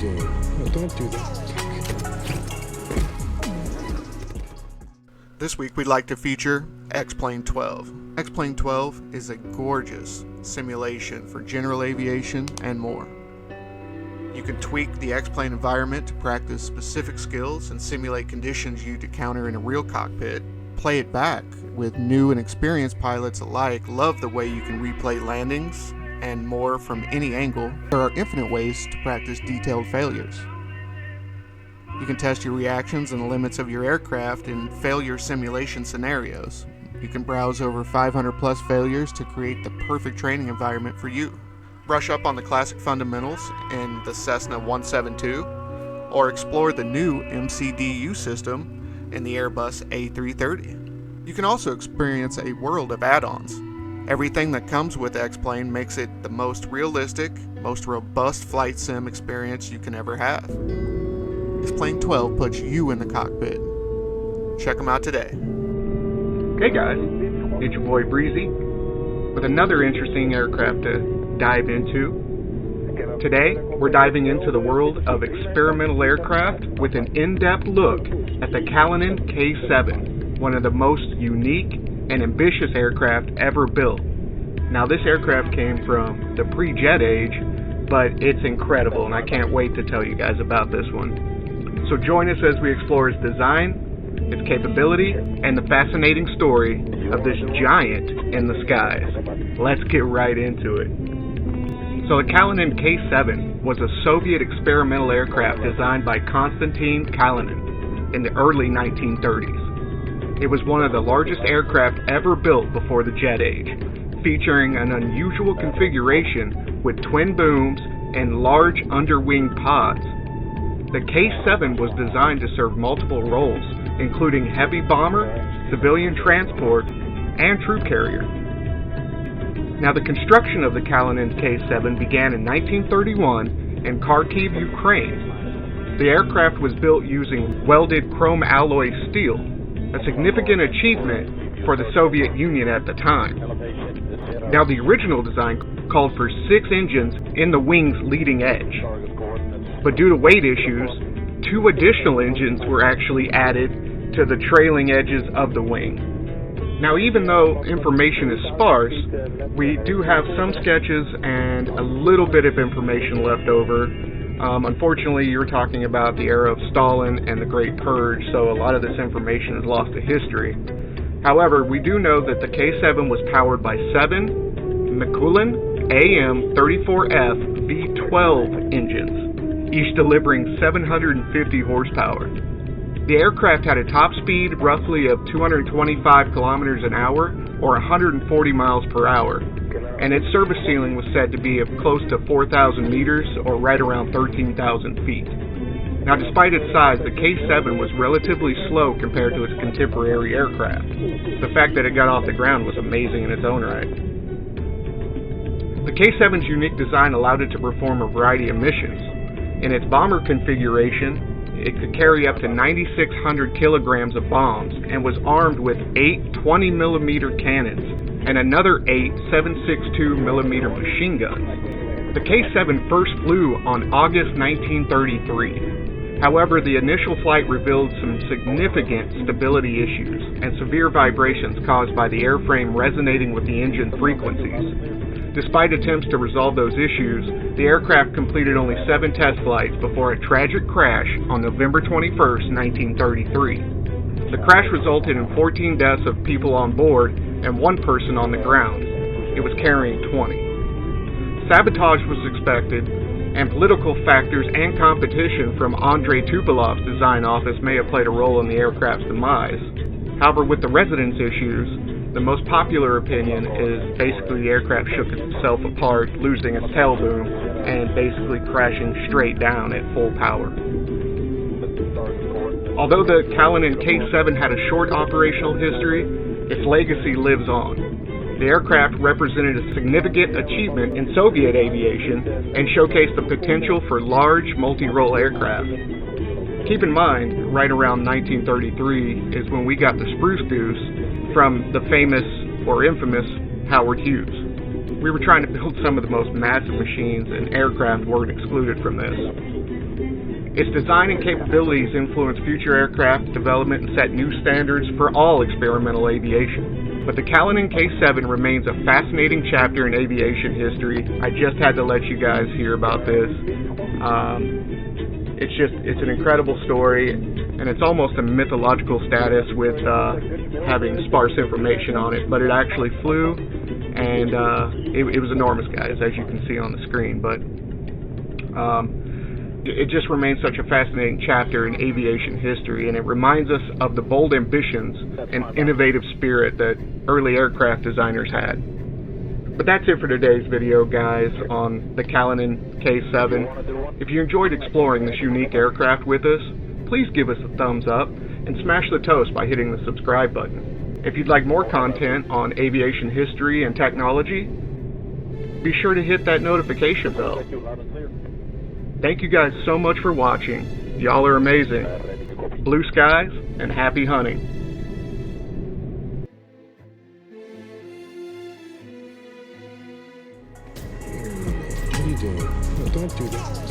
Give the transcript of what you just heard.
doing? No, don't do that. This week we'd like to feature X-Plane 12. X-Plane 12 is a gorgeous simulation for general aviation and more. You can tweak the X-Plane environment to practice specific skills and simulate conditions you'd encounter in a real cockpit. Play it back with new and experienced pilots alike. Love the way you can replay landings and more from any angle. There are infinite ways to practice detailed failures. You can test your reactions and the limits of your aircraft in failure simulation scenarios. You can browse over 500 plus failures to create the perfect training environment for you. Brush up on the classic fundamentals in the Cessna 172, or explore the new MCDU system in the Airbus A330. You can also experience a world of add-ons. Everything that comes with X-Plane makes it the most realistic, most robust flight sim experience you can ever have. X-Plane 12 puts you in the cockpit. Check them out today. Hey guys, it's your boy Breezy with another interesting aircraft to dive into. Today, we're diving into the world of experimental aircraft with an in-depth look at the Kalinin K-7, one of the most unique and ambitious aircraft ever built. Now this aircraft came from the pre-jet age, but it's incredible and I can't wait to tell you guys about this one. So join us as we explore its design, its capability, and the fascinating story of this giant in the skies. Let's get right into it. So the Kalinin K-7 was a Soviet experimental aircraft designed by Konstantin Kalinin in the early 1930s. It was one of the largest aircraft ever built before the jet age, featuring an unusual configuration with twin booms and large underwing pods. The K-7 was designed to serve multiple roles, including heavy bomber, civilian transport, and troop carrier. Now the construction of the Kalinin K-7 began in 1931 in Kharkiv, Ukraine. The aircraft was built using welded chrome alloy steel, a significant achievement for the Soviet Union at the time. Now the original design called for 6 engines in the wing's leading edge. But due to weight issues, 2 additional engines were actually added to the trailing edges of the wing. Now even though information is sparse, we do have some sketches and a little bit of information left over. Unfortunately, you're talking about the era of Stalin and the Great Purge, so a lot of this information is lost to history. However, we do know that the K-7 was powered by 7 Mikulin AM-34F V12 engines, each delivering 750 horsepower. The aircraft had a top speed roughly of 225 kilometers an hour or 140 miles per hour, and its service ceiling was said to be of close to 4,000 meters or right around 13,000 feet. Now despite its size, the K-7 was relatively slow compared to its contemporary aircraft. The fact that it got off the ground was amazing in its own right. The K-7's unique design allowed it to perform a variety of missions. In its bomber configuration, it could carry up to 9,600 kilograms of bombs and was armed with 8 20mm cannons and another 8 7.62mm machine guns. The K-7 first flew on August 1933. However, the initial flight revealed some significant stability issues and severe vibrations caused by the airframe resonating with the engine frequencies. Despite attempts to resolve those issues, the aircraft completed only 7 test flights before a tragic crash on November 21, 1933. The crash resulted in 14 deaths of people on board and 1 person on the ground. It was carrying 20. Sabotage was expected, and political factors and competition from Andrei Tupolov's design office may have played a role in the aircraft's demise. However, with the resonance issues, the most popular opinion is basically the aircraft shook itself apart, losing its tail boom, and basically crashing straight down at full power. Although the Kalinin K-7 had a short operational history, its legacy lives on. The aircraft represented a significant achievement in Soviet aviation and showcased the potential for large multi-role aircraft. Keep in mind, right around 1933 is when we got the Spruce Goose from the famous or infamous Howard Hughes. We were trying to build some of the most massive machines, and aircraft weren't excluded from this. Its design and capabilities influence future aircraft development and set new standards for all experimental aviation. But the Kalinin K-7 remains a fascinating chapter in aviation history. I just had to let you guys hear about this. It's an incredible story, and it's almost a mythological status with having sparse information on it, but it actually flew, and it was enormous, guys, as you can see on the screen. But it just remains such a fascinating chapter in aviation history, and it reminds us of the bold ambitions and innovative spirit that early aircraft designers had. But that's it for today's video, guys, on the Kalinin K-7. If you enjoyed exploring this unique aircraft with us, please give us a thumbs up and smash the toast by hitting the subscribe button. If you'd like more content on aviation history and technology, be sure to hit that notification bell. Thank you guys so much for watching. Y'all are amazing. Blue skies and happy hunting. What are you doing? No, don't do that.